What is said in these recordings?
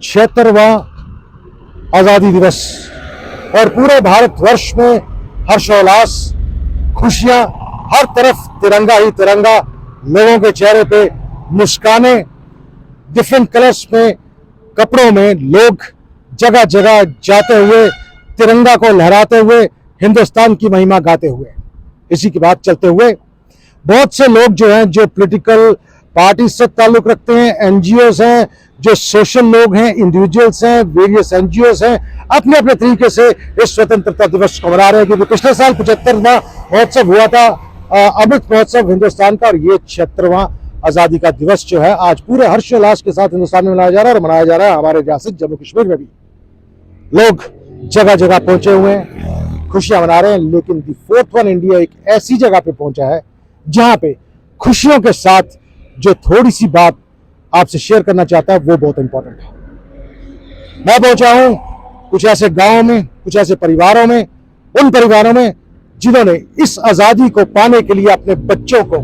76वां आजादी दिवस और पूरे भारतवर्ष में हर्षोल्लास, खुशियां, हर तरफ तिरंगा ही तिरंगा, लोगों के चेहरे पे मुस्कानें, डिफरेंट कलर्स में कपड़ों में लोग जगह जगह जाते हुए तिरंगा को लहराते हुए हिंदुस्तान की महिमा गाते हुए। इसी की बात चलते हुए बहुत से लोग जो हैं, जो पॉलिटिकल पार्टी से ताल्लुक रखते हैं, एनजीओस हैं, जो सोशल लोग हैं, इंडिविजुअल्स हैं, वेरियस एनजीओस हैं, अपने अपने तरीके से इस स्वतंत्रता दिवस को मना रहे हैं। क्योंकि पिछले साल 75वां महोत्सव हुआ था, अमृत महोत्सव हिंदुस्तान का, और ये 76वां आजादी का दिवस जो है आज पूरे हर्षोल्लास के साथ हिंदुस्तान में मनाया जा रहा है। और मनाया जा रहा है हमारे रियासत जम्मू कश्मीर में भी। लोग जगह जगह पहुंचे हुए हैं, खुशियां मना रहे हैं। लेकिन दी फोर्थ वन इंडिया एक ऐसी जगह पे पहुंचा है जहां पे खुशियों के साथ जो थोड़ी सी बात आपसे शेयर करना चाहता है वो बहुत इंपॉर्टेंट है। मैं पहुंचा हूं कुछ ऐसे गांवों में, कुछ ऐसे परिवारों में, उन परिवारों में जिन्होंने इस आजादी को पाने के लिए अपने बच्चों को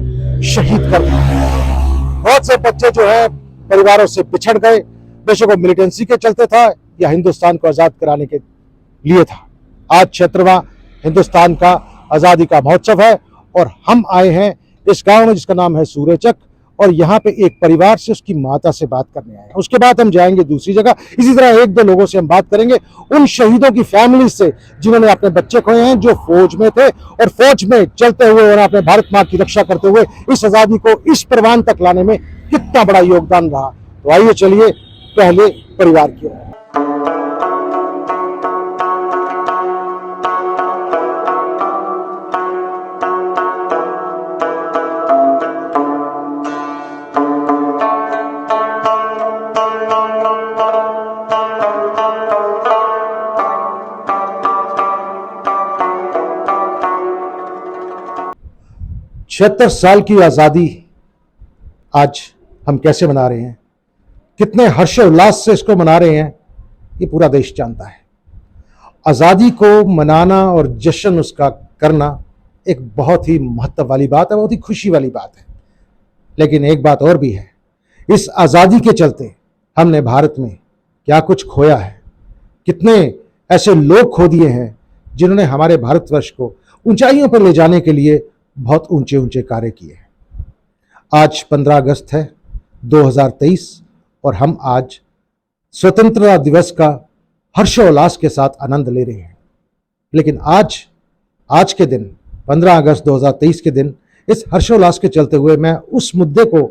शहीद कर दिया। बहुत से बच्चे जो है परिवारों से बिछड़ गए, बेशक वो मिलिटेंसी के चलते था या हिंदुस्तान को आजाद कराने के लिए था। आज 76वां हिंदुस्तान का आजादी का महोत्सव है और हम आए हैं इस गांव में जिसका नाम है सूर्यचक, और यहाँ पे एक परिवार से उसकी माता से बात करने आए हैं। उसके बाद हम जाएंगे दूसरी जगह। इसी तरह एक दो लोगों से हम बात करेंगे, उन शहीदों की फैमिली से जिन्होंने अपने बच्चे खोए हैं, जो फौज में थे और फौज में चलते हुए और अपने भारत माँ की रक्षा करते हुए इस आजादी को इस परवान तक लाने में कितना बड़ा योगदान रहा। तो आइए चलिए पहले परिवार की ओर। 76 साल की आजादी आज हम कैसे मना रहे हैं, कितने हर्षोल्लास से इसको मना रहे हैं, ये पूरा देश जानता है। आजादी को मनाना और जश्न उसका करना एक बहुत ही महत्व वाली बात है, बहुत ही खुशी वाली बात है। लेकिन एक बात और भी है, इस आजादी के चलते हमने भारत में क्या कुछ खोया है, कितने ऐसे लोग खो दिए हैं जिन्होंने हमारे भारतवर्ष को ऊंचाइयों पर ले जाने के लिए बहुत ऊंचे ऊंचे कार्य किए हैं। आज 15 अगस्त है 2023 और हम आज स्वतंत्रता दिवस का हर्षोल्लास के साथ आनंद ले रहे हैं। लेकिन आज के दिन 15 अगस्त 2023 के दिन इस हर्षोल्लास के चलते हुए मैं उस मुद्दे को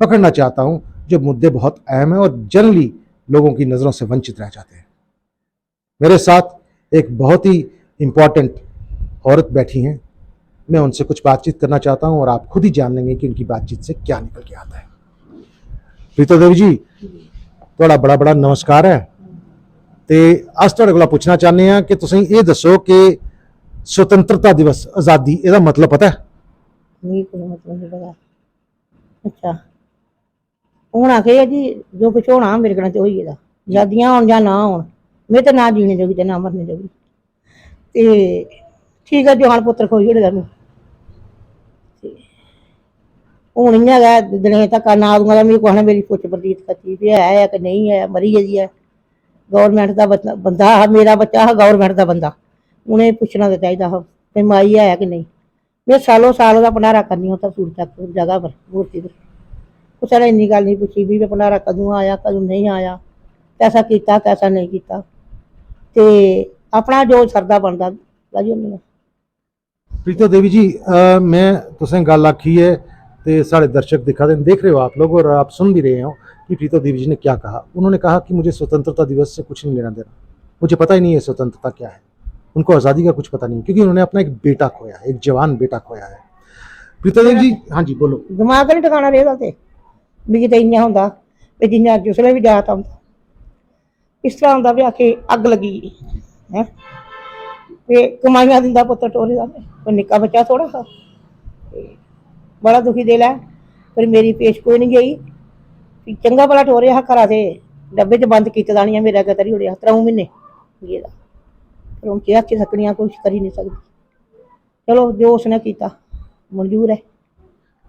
पकड़ना चाहता हूं जो मुद्दे बहुत अहम है और जनरली लोगों की नज़रों से वंचित रह जाते हैं। मेरे साथ एक बहुत ही इंपॉर्टेंट औरत बैठी हैं, मैं उनसे कुछ बातचीत करना चाहता हूं और आप खुद ही जान लेंगे कि उनकी बातचीत से क्या निकल के आता है। प्रीतो देवी जी, थोड़ा बड़ा नमस्कार है। ते अस तुहाडे कोला पुछना चाहते हैं कि तुसीं ये दसो कि स्वतंत्रता दिवस आज़ादी इहदा मतलब पता है? नहीं, कोई मतलब नहीं पता। अच्छा, होना के जी जो कुछ होना मेरे कन्नै ते होई गेदा। आजादियां होन जां ना होन, मैं तो ना जीने जोगी ते ना मरने जोगी। ते ठीक है, जवान पुत्तर खोई ओड़े मैं हून इ'यां गै दिनें तक ना दूंगा मिगी कुसै ने मेरी पुच्छ प्रतीत कीती भी है कि नहीं है, मरी गेदी है। गौरमेंट दा बंदा हा, मेरा बच्चा हा गौरमेंट दा बंदा, उ'नें पुच्छना ते चाहिदा हा कि माई है कि नहीं। मैं सालों साल ओह्दा भंडारा करनी उत्थै सूरचक जगह पर, मूर्ति पर। कुसै ने इन्नी गल्ल नहीं पुच्छी भी भंडारा कदूं आया कदूं नहीं आया, कैसा कीता कैसा नहीं कीता, ते अपना जो सरदा बनदा लाई ओड़नी। प्रीतो देवी जी, मैं तुसें गल आखी है तो सारे दर्शक दिखा देख रहे हो आप लोग और आप सुन भी रहे हो कि प्रीतो देवी जी ने क्या कहा। उन्होंने कहा कि मुझे स्वतंत्रता दिवस से कुछ नहीं लेना देना, मुझे पता ही नहीं है स्वतंत्रता क्या है, उनको आज़ादी का कुछ पता नहीं, क्योंकि उन्होंने अपना एक बेटा खोया है, एक जवान बेटा खोया है। प्रीतो देवी जी, हाँ जी बोलो। दिमाग नहीं ठिकाना रेहदा ते मिगी ते इ'यां होंदा भी जियां जिसलै भी जात औंदा इस तरह होंदा भी आखे अग्ग लगी है ते कमाइयां दिंदा पुत्तर टोरे दा, कोई निक्का बच्चा थोड़ा हा। बड़ा दुखी दिल है, पर मेरी पेश कोई नहीं गई। चंगा भला टोरेआ हा घरा ते डब्बे च बंद कीते दा नहीं, मेरे अग्गें तरी ओड़ेआ 3 म्हीने गेदा। पर हून केह् आखी सकनी आं, कुछ करी नहीं सकदी। चलो जो उसने कीता मंजूर है।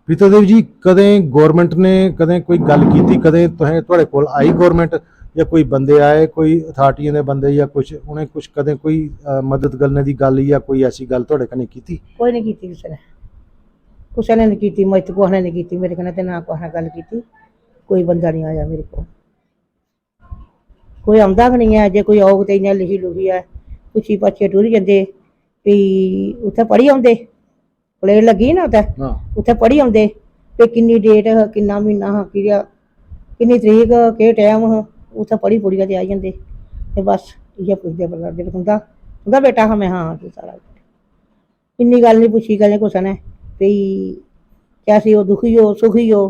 प्रीतो देवी जी, कदें गौरमेंट ने कदें कोई गल की, कदें तुहें तुहाडे कोल आई गौरमेंट ਜਾਂ ਕੋਈ ਬੰਦੇ ਆਏ, ਕੋਈ ਅਥਾਰਟੀਆਂ ਦੇ ਬੰਦੇ ਜਾਂ ਕੁਝ, ਉਹਨੇ ਕੁਝ ਕਦੇ ਕੋਈ ਮਦਦ ਕਰਨੇ ਦੀ ਗੱਲ ਜਾਂ ਕੋਈ ਐਸੀ ਗੱਲ ਤੁਹਾਡੇ ਕਨੇ ਕੀਤੀ? ਕੋਈ ਨਹੀਂ ਕੀਤੀ ਕਿਸੇ ਨੇ ਨਹੀਂ ਕੀਤੀ, ਮੈਂ ਤੇ ਕੋਹਣੇ ਨਹੀਂ ਕੀਤੀ, ਮੇਰੇ ਕਨੇ ਤੇ ਨਾ ਕੋਹਣਾ ਗੱਲ ਕੀਤੀ। ਕੋਈ ਬੰਦਾ ਨਹੀਂ ਆਇਆ ਮੇਰੇ ਕੋਲ, ਕੋਈ ਆਉਂਦਾ ਵੀ ਨਹੀਂ ਹੈ। ਜੇ ਕੋਈ ਆਉਗ ਤੇ ਇੰਨਾ ਲਿਖੀ ਲੁਖੀ ਹੈ, ਪੁੱਛੀ ਪਾਛੇ ਟੁਰ ਜਾਂਦੇ ਵੀ ਉੱਥੇ ਪੜ੍ਹੀ ਆਉਂਦੇ, ਪਲੇਟ ਲੱਗੀ ਨਾ ਉੱਥੇ, ਹਾਂ, ਉੱਥੇ ਪੜ੍ਹੀ ਆਉਂਦੇ ਵੀ ਕਿੰਨੀ ਡੇਟ, ਕਿੰਨਾ ਮਹੀਨਾ, ਕਿੰਨੀ ਤਰੀਕ, ਕਿ ਟਾਈਮ, ਉੱਥੇ ਪੜ੍ਹੀ ਪੁੜੀਆਂ ਤੇ ਆ ਜਾਂਦੇ ਤੇ ਬਸ ਇਹ ਪੁੱਛਦੇ ਬਰਦੇ ਹੁੰਦਾ ਬੇਟਾ ਹਾਂ, ਮੈਂ ਹਾਂ ਤੂੰ ਸਾਰਾ ਇੰਨੀ ਗੱਲ ਨਹੀਂ ਪੁੱਛੀ ਕਦੇ ਕੁਛ ਨੇ ਵੀ ਕੈਸੀ ਹੋ, दुखी हो, सुखी हो,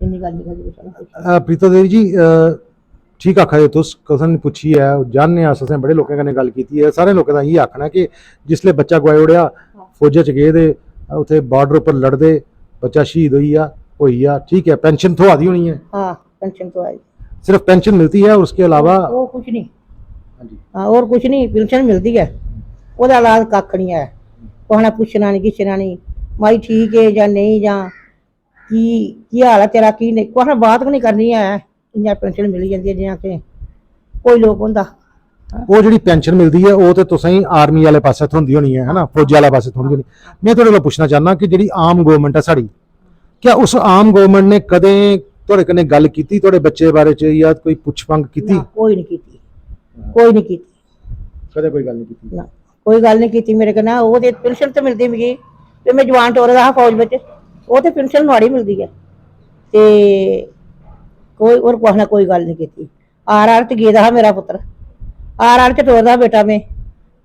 ਇੰਨੀ ਗੱਲ ਨਹੀਂ ਕਦੇ ਕੁਛ ਨੇ ਪੁੱਛੀ। प्रीता देवी जी, ठीक आखा जे तुस, कसन पुच्छी है, जानने अस, असें बड़े लोकें कन्नै गल कीती है, सारे लोकें दा इयै आखना कि जिसले बच्चा गोआई ओड़ेआ, फौजा च गे ते उत्थे बार्डर उप्पर लड़दे, बच्चा शहीद होई गेआ, ठीक है, पेंशन थोआ दी होनी है? हाँ, पेंशन तो आई, सिर्फ पेंशन मिलती है और उसके अलावा वो कुछ नहीं? हाँ, और कुछ नहीं, पेंशन मिलती है, ਉਹਦਾ ਇਲਾਜ ਕੱਖ ਨਹੀਂ ਹੈ। ਕੋਹਣਾ ਪੁੱਛਣਾ ਨਹੀਂ, ਕਿਛਣਾ ਨਹੀਂ, ਮਾਈ ਠੀਕ ਹੈ ਜਾਂ ਨਹੀਂ, ਜਾਂ ਕੀ ਹਾਲ ਹੈ ਤੇਰਾ, ਕੀ ਨਹੀਂ, ਕੋਹਣਾ ਬਾਤ ਵੀ ਨਹੀਂ ਕਰਨੀ ਹੈ। ਇੰਨਾ ਪੈਨਸ਼ਨ ਮਿਲ ਜਾਂਦੀ ਹੈ ਜਿਵੇਂ ਕਿ ਕੋਈ ਲੋਕ ਹੁੰਦਾ। वो जिहड़ी पेंशन मिलती है वो तो तुसें आर्मी वाले पासे थोंदी होनी है ना, फौजी वाले पासे थोंदी होनी। मैं तुहाडे कोलों पुछना चाहना कि जिहड़ी आम गवर्नमेंट है साड़ी, क्या उस आम गवर्नमेंट ने कदे तुहाडे कन्नै गल कीती तुहाडे बच्चे बारे च, या कोई पुछ पंग कीती? कोई नहीं कीती, कोई नहीं कीती, कदे कोई गल नहीं कीती ना, कोई गल नहीं कीती मेरे कन्नै। वो ते पेंशन तो मिलदी मिगी, ते मैं जवान टोरे दा हा फौज बिच, वो ते पेंशन नुआड़ी मिलदी है ते कोई और कुछ ना कोई गल नहीं कीती। आर च गेदा हा मेरा पुत्र, आर च टोरदा बेटा में,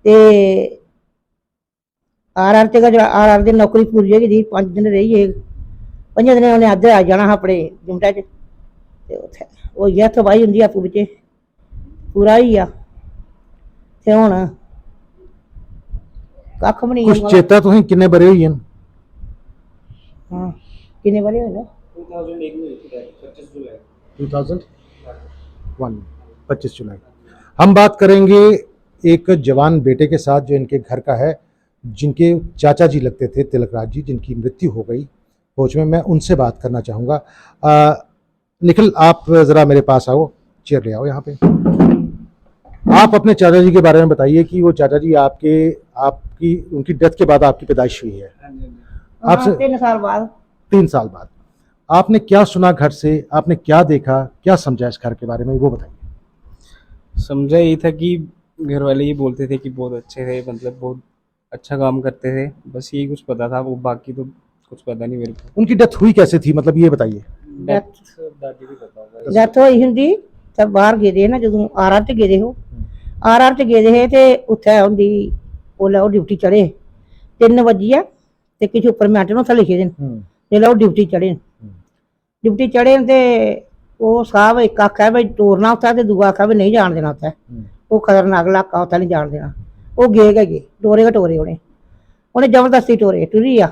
ते आर च आर दी नौकरी पूरी होई गेदी, 5 दिन रही है, 5 दिन उन्हें अद्धे आ जाना हा अपने जुमटा च, ते उत्थे होई गेआ तबाही हुंदी आपूं बिच्चे, पूरा होई गेआ ते हुण कक्ख भी नहीं। कुछ चेता तुसें किन्ने बरे होई न? हाँ, किन्ने बरे होए ना? 2001 में 25 जुलाई 2001, 25 जुलाई। हम बात करेंगे एक जवान बेटे के साथ जो इनके घर का है, जिनके चाचा जी लगते थे तिलक राज जी, जिनकी मृत्यु हो गई फौज में। मैं उनसे बात करना चाहूँगा। निखिल, आप ज़रा मेरे पास आओ, चेयर ले आओ यहाँ पे। आप अपने चाचा जी के बारे में बताइए कि वो चाचा जी आपकी उनकी डेथ के बाद आपकी पैदाइश हुई है, आपसे 3 साल बाद। 3 साल बाद आपने क्या सुना घर से, आपने क्या देखा, क्या समझा इस घर के बारे में, वो बताइए। समझा यही था कि घर वाले ये बोलते थे कि बहुत अच्छे थे, मतलब बहुत अच्छा काम करते थे, बस यही कुछ पता था, वो बाकी तो कुछ पता नहीं मेरे को। उनकी डेथ हुई कैसे थी, मतलब ये बताइए। दादी भी पता होगा। डेथ होई हुंदी ते बाहर गेदे ना, जदों आर च गेदे हो, आर च गेदे हे ते उत्थे हुंदी ओल्ले ओह् ड्यूटी चढ़े 3 बजिए ते किश उप्पर मिंट न उत्थे लिखे दे न, जेल्लै ओह् ड्यूटी चढ़े न ते ओह् साहब इक आखै भाई टोरना उत्थै ते दूआ आखै भाई नहीं जान देना उत्थै, ओह् खतरनाक इलाका उत्थै नहीं जान देना। ओह् गे टोरे गै टोरे उ'नें जबरदस्ती टोरे, टुरी आ।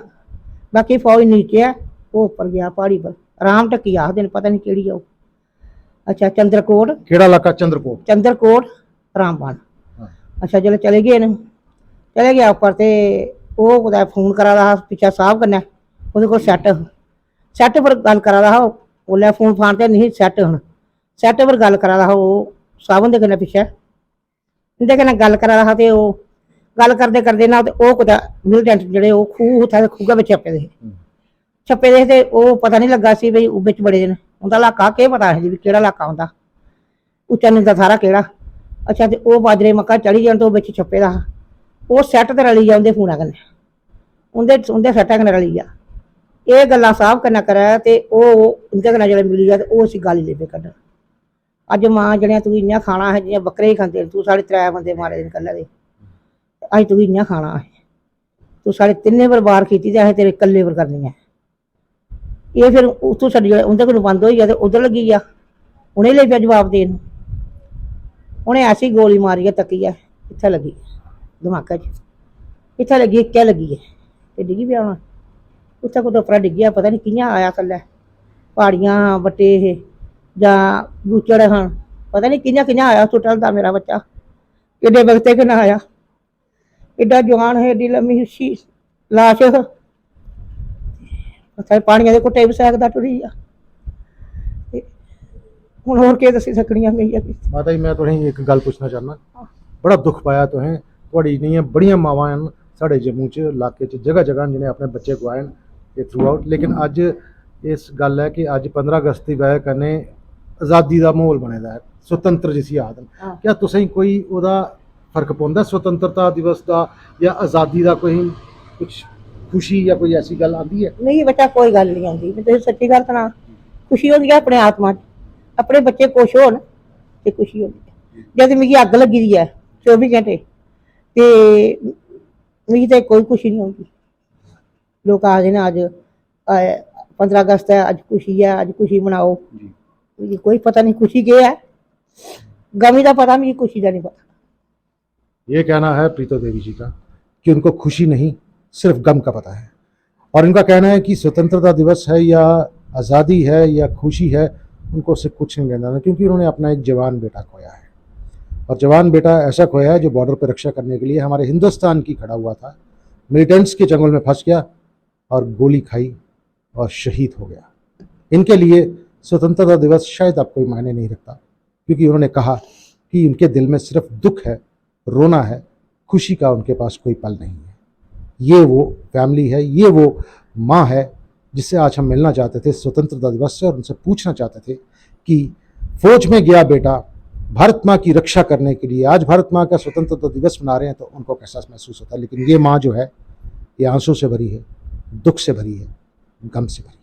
बाकी फौज नीचे है, ओह् उप्पर गया प्हाड़ी पर, राम ढक्की आखदे न, पता नहीं केह्ड़ी ऐ ओह्। अच्छा, चंद्रकोट, केड़ा इलाका? चंद्रकोट रामबाण। अच्छा, जेल्लै चले गए न, चले गया उप्पर ते ओह् कुदै फोन करा दा हा पिच्छै साहब कन्नै, ओह्दे कोल सैट्ट पर गल्ल करा दा हा। ओल्लै फोन फान ते नहीं, सैट्ट पर गल्ल करा दा हा ओह् साहब हुंदे कन्नै पिच्छै, उं'दे कन्नै गल्ल करा दा हा ते ओह् गल्ल करदे ना ते ओह् कुदै मिलिटेंट जेह्ड़े ओह् खूह् उत्थै खूह् बिच छप्पे दे हे ते ओह् पता नहीं लग्गा सी भाई ओह् बिच बड़े दे न। उं'दा इलाका केह् पता असें भी केह्ड़ा इलाका उं'दा, उच्चा नींदा थाह्रा केह्ड़ा। अच्छा, ते ओह् बाजरे मक्का चढ़ी जान ते ओह् बिच छप्पे दा हा, ओह् सैट्ट ते रली गेआ उं'दे फोनै कन्नै, उं'दे सैट्टै कन्नै रली गेआ। एह् गल्लां साहब कन्नै करै ते ओह् उं'दे कन्नै जेल्लै मिली गेआ ते ओह् उसी गाली लग्गे कड्ढन, अज्ज मां जनेहा तूं इ'यां खाना असें जि'यां बकरे ही खंदे न, तूं साढ़े 3 बंदे मारे दे न कल्ले दे, अज्ज तूं इ'यां खाना असें, तूं साढ़े 3 पर वार कीती ते असें तेरे कल्ले पर करनी ऐ। एह् फिर उत्थूं छड्डी उं'दे कोल बंद होई गेआ ते उद्धर लग्गी गेआ, उ'नें लेई पेआ जवाब देन। उ'नें ऐसी गोली मारी ऐ तक्कियै, इत्थै लग्गी दमाकै च, इत्थै लग्गी, इक्कै लग्गी ऐ ते डिग्गी पेआ होना उत्थै, कुतै उप्परा डिग्गेआ, पता नहीं कि'यां आया थल्लै, प्हाड़ियां बट्टे हे जां बूचड़ हन, पता नहीं कि'यां आया उत्थूं ढलदा मेरा बच्चा, एड्डे वक्ते कन्नै आया, एड्डा जवान है, एड्डी लम्मी उच्ची लाश उत्थै पानिया दे घुट्टे बी सैकदा टुरी गेआ। ਹੁਣ ਹੋਰ ਕੀ ਦੱਸੀ ਸਕਣੀਆਂ ਮੇਰੀਆਂ ਕੀ। माता जी मैं तुसें एक गल पूछना चाहना, बड़ा दुख पाया तुसें, थोड़ी इन्नियां बड़ियां मावां न साढ़े जम्मू च इलाके च जगह जगह जिन्हें अपने बच्चे गवाए न थ्रू आउट, लेकिन अज इस गल है कि अज 15 अगस्त की वजह कन्नै आज़ादी का माहौल बने दा है, स्वतंत्र जिसी आखदे न। क्या तुसें कोई ओह्दा फर्क पौंदा स्वतंत्रता दिवस का या आज़ादी का, कोई कुछ खुशी या कोई ऐसी गल आती है? नहीं बेटा कोई गल नहीं आती, मैं तुझे सच्ची गल सुना, खुशी होती है अपने आत्मा च, अपने बच्चे खुश होन ते खुशी होती है। जद मिगी अग लगी दी है 24 घंटे ते मिगी ते कोई खुशी नहीं होती। लोग आखदे न अज 15 अगस्त है, अज खुशी है, अज खुशी मनाओ, मुझे कोई पता नहीं खुशी क्या है, गमी का पता, मुझे खुशी का नहीं पता। ये कहना है प्रीतो देवी जी का कि उनको खुशी नहीं सिर्फ गम का पता है, और इनका कहना है कि स्वतंत्रता दिवस है या आज़ादी है या खुशी है, उनको उससे कुछ नहीं लेना, क्योंकि उन्होंने अपना एक जवान बेटा खोया है। और जवान बेटा ऐसा खोया है जो बॉर्डर पर रक्षा करने के लिए हमारे हिंदुस्तान की खड़ा हुआ था, मिलिटेंट्स के चंगुल में फंस गया और गोली खाई और शहीद हो गया। इनके लिए स्वतंत्रता दिवस शायद अब कोई मायने नहीं रखता, क्योंकि उन्होंने कहा कि उनके दिल में सिर्फ दुख है, रोना है, खुशी का उनके पास कोई पल नहीं है। ये वो फैमिली है, ये वो माँ है जिससे आज हम मिलना चाहते थे स्वतंत्रता दिवस से, और उनसे पूछना चाहते थे कि फौज में गया बेटा भारत माँ की रक्षा करने के लिए, आज भारत माँ का स्वतंत्रता दिवस मना रहे हैं तो उनको कैसा महसूस होता है। लेकिन ये माँ जो है ये आंसू से भरी है, दुख से भरी है, गम से भरी है।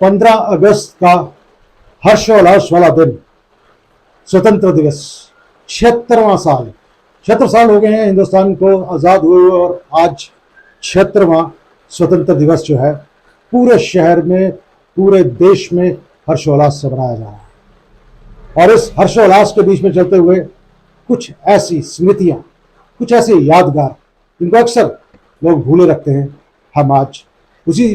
15 अगस्त का हर्षोल्लास वाला दिन, स्वतंत्र दिवस, 76वां साल, 76 साल हो गए हैं हिंदुस्तान को आज़ाद हुए, और आज 76वां स्वतंत्र दिवस जो है पूरे शहर में, पूरे देश में हर्षोल्लास से मनाया जा रहा है। और इस हर्षोल्लास के बीच में चलते हुए कुछ ऐसी स्मृतियां, कुछ ऐसे यादगार जिनको अक्सर लोग भूले रखते हैं, हम आज उसी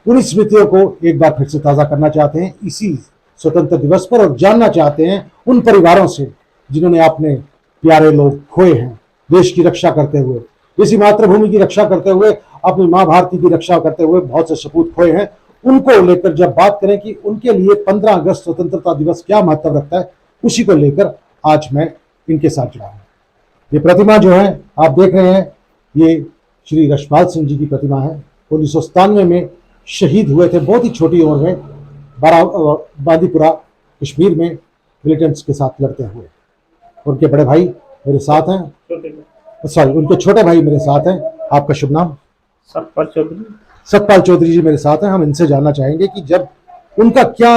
पूरी स्मृतियों को एक बार फिर से ताज़ा करना चाहते हैं इसी स्वतंत्र दिवस पर, और जानना चाहते हैं उन परिवारों से जिन्होंने अपने प्यारे लोग खोए हैं देश की रक्षा करते हुए, इसी मातृभूमि की रक्षा करते हुए, अपनी माँ भारती की रक्षा करते हुए बहुत से सपूत खोए हैं। उनको लेकर जब बात करें कि उनके लिए 15 अगस्त स्वतंत्रता दिवस क्या महत्व रखता है, उसी को लेकर आज मैं इनके साथ जुड़ा हूँ। ये प्रतिमा जो है आप देख रहे हैं, ये श्री रशपाल सिंह जी की प्रतिमा है। 1997 में शहीद हुए थे, बहुत ही छोटी उम्र में, बांदीपुरा कश्मीर में मिलिटेंट्स के साथ लड़ते हुए। उनके बड़े भाई मेरे साथ हैं, सॉरी उनके छोटे भाई मेरे साथ हैं। आपका शुभ नाम? सतपाल चौधरी। सतपाल चौधरी जी मेरे साथ हैं। हम इनसे जानना चाहेंगे कि जब उनका क्या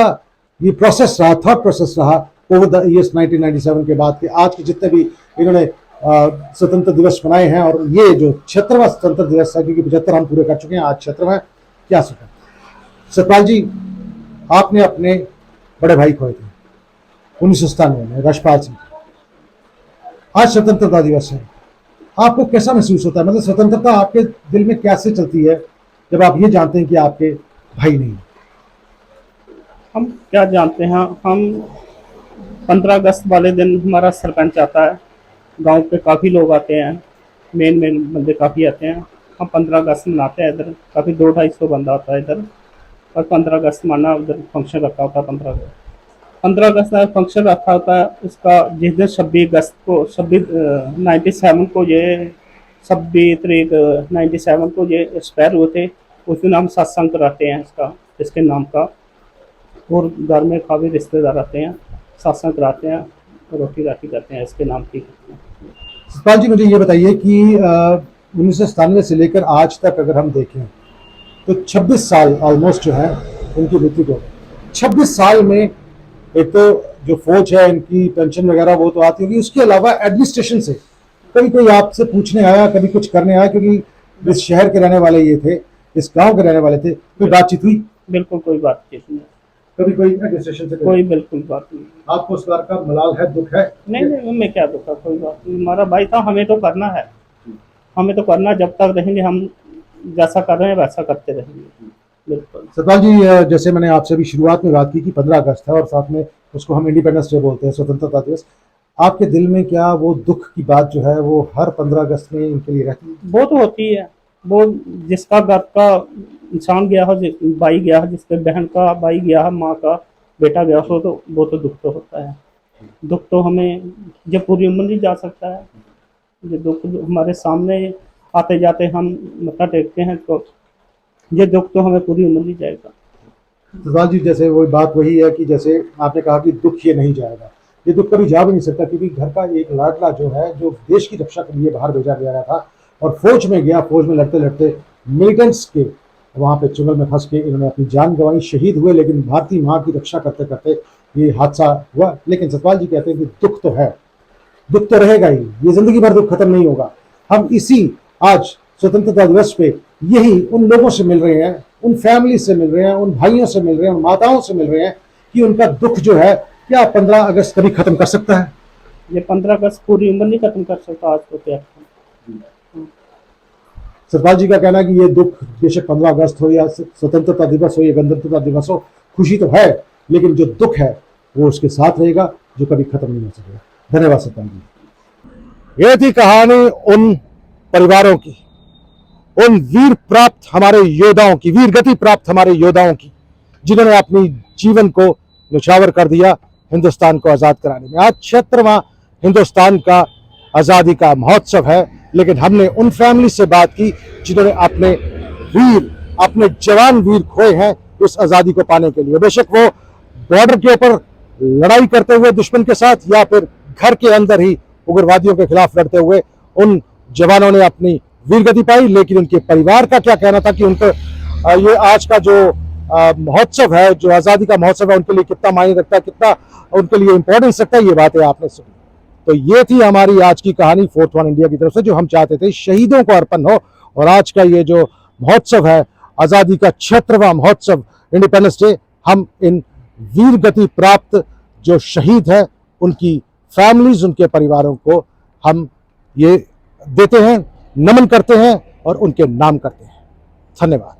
ये प्रोसेस रहा, थॉट प्रोसेस रहा ओवर द ईयर्स 1997 के बाद के आज के जितने भी इन्होंने स्वतंत्र दिवस मनाए हैं, और ये जो 76वां स्वतंत्र दिवस है, क्योंकि 75 हम पूरे कर चुके हैं, आज 76वां, क्या सोचा? सतपाल जी, आपने अपने बड़े भाई खोए थे 1997 में, रशपाल सिंह। आज स्वतंत्रता दिवस है, आपको कैसा महसूस होता है? मतलब स्वतंत्रता आपके दिल में कैसे चलती है जब आप ये जानते हैं कि आपके भाई नहीं? हम क्या जानते हैं, हम 15 अगस्त वाले दिन हमारा सरपंच आता है, गांव के काफ़ी लोग आते हैं, मेन बंदे काफ़ी आते हैं। हम 15 अगस्त मनाते हैं, इधर काफ़ी 200-250 बंदा आता है इधर, और 15 अगस्त माना उधर फंक्शन रखा होता है। 15 अगस्त का फंक्शन रखा होता है, उसका जिस दिन 26 अगस्त को 97 को ये 26 तारीख 97 को ये एक्सपायर हुए थे, उस दिन हम सत्संग कराते हैं इसके नाम का, और घर में काफ़ी रिश्तेदार आते हैं, सत्संग कराते हैं, रोटी राटी करते हैं इसके नाम की। सतपाल जी, मुझे ये बताइए कि 1997 से लेकर आज तक अगर हम देखें तो 26 साल ऑलमोस्ट जो है उनकी मृत्यु को, 26 साल में एक तो जो फौज है इनकी पेंशन वगैरह वो तो आती होगी, उसके अलावा एडमिनिस्ट्रेशन से कभी कोई आपसे पूछने आया, कभी कुछ करने आया? क्योंकि इस शहर के रहने वाले ये थे, इस गांव के रहने वाले थे, कोई बातचीत हुई? बिल्कुल कोई बातचीत नहीं, कभी कोई एडमिनिस्ट्रेशन से कोई बिल्कुल बात नहीं। आपको उस बार का मलाल है, दुख है? नहीं, उनमें क्या दुख है, कोई बात नहीं। हमारा भाई था, हमें तो करना है, हमें तो करना, जब तक रहेंगे हम जैसा कर रहे हैं वैसा करते रहेंगे। बिल्कुल। सतपाल जी, जैसे मैंने आपसे भी शुरुआत में बात की कि 15 अगस्त है और साथ में उसको हम इंडिपेंडेंस डे बोलते हैं, स्वतंत्रता दिवस। आपके दिल में क्या वो दुख की बात जो है वो हर 15 अगस्त में इनके लिए रहती है? वो तो होती है, वो जिसका घर का इंसान गया हो, भाई गया हो, जिसके बहन का भाई गया हो, माँ का बेटा गया हो, तो वो तो दुख तो होता है। दुख तो हमें जब पूरी उम्र नहीं जा सकता है, ये दुख जो हमारे सामने आते जाते हम मत्था टेकते हैं, तो ये दुख तो हमें पूरी उम्र नहीं जाएगा। सतपाल जी, जैसे वो बात वही है कि जैसे आपने कहा कि दुख ये नहीं जाएगा, ये दुख कभी जा भी नहीं सकता, क्योंकि घर का एक लाडला जो है, जो देश की रक्षा के लिए बाहर भेजा गया था और फौज में गया, फौज में लड़ते लड़ते मिलिटेंट्स के वहाँ पे चुंगल में फंस के इन्होंने अपनी जान गंवाई, शहीद हुए, लेकिन भारतीय माँ की रक्षा करते करते ये हादसा हुआ। लेकिन सतपाल जी कहते हैं कि दुख तो है, दुख तो रहेगा ही, ये जिंदगी भर दुख खत्म नहीं होगा। हम इसी आज स्वतंत्रता दिवस पे यही उन लोगों से मिल रहे हैं, उन फैमिली से मिल रहे हैं, उन भाइयों से मिल रहे हैं, उन माताओं से मिल रहे हैं कि उनका दुख जो है क्या 15 अगस्त कभी खत्म कर सकता है? ये 15 अगस्त पूरी उम्र नहीं खत्म कर सकता आज तो क्या। सतपाल जी का कहना है कि ये दुख बेशक 15 अगस्त हो या स्वतंत्रता दिवस हो या गणतंत्रता दिवस हो, खुशी तो है, लेकिन जो दुख है वो उसके साथ रहेगा, जो कभी खत्म नहीं हो सकेगा। धन्यवाद सतपाल जी। ये थी कहानी उन परिवारों की, उन वीर प्राप्त हमारे योद्धाओं की, वीर गति प्राप्त हमारे योद्धाओं की, जिन्होंने अपनी जीवन को न्यौछावर कर दिया हिंदुस्तान को आजाद कराने में। आज 76वां हिंदुस्तान का आजादी का महोत्सव है, लेकिन हमने उन फैमिली से बात की जिन्होंने अपने वीर, अपने जवान वीर खोए हैं इस आजादी को पाने के लिए। बेशक वो बॉर्डर के ऊपर लड़ाई करते हुए दुश्मन के साथ, या फिर घर के अंदर ही उग्रवादियों के खिलाफ लड़ते हुए उन जवानों ने अपनी वीरगति पाई। लेकिन उनके परिवार का क्या कहना था कि उनको ये आज का जो महोत्सव है, जो आज़ादी का महोत्सव है, उनके लिए कितना मायने रखता है, कितना उनके लिए इंपॉर्टेंस रखता है, ये बातें आपने सुनी। तो ये थी हमारी आज की कहानी फोर्थ वन इंडिया की तरफ से, जो हम चाहते थे शहीदों को अर्पण हो। और आज का ये जो महोत्सव है, आज़ादी का 76वां महोत्सव, इंडिपेंडेंस डे, हम इन वीर गति प्राप्त जो शहीद है उनकी फैमिलीज, उनके परिवारों को हम ये देते हैं, नमन करते हैं और उनके नाम करते हैं। धन्यवाद।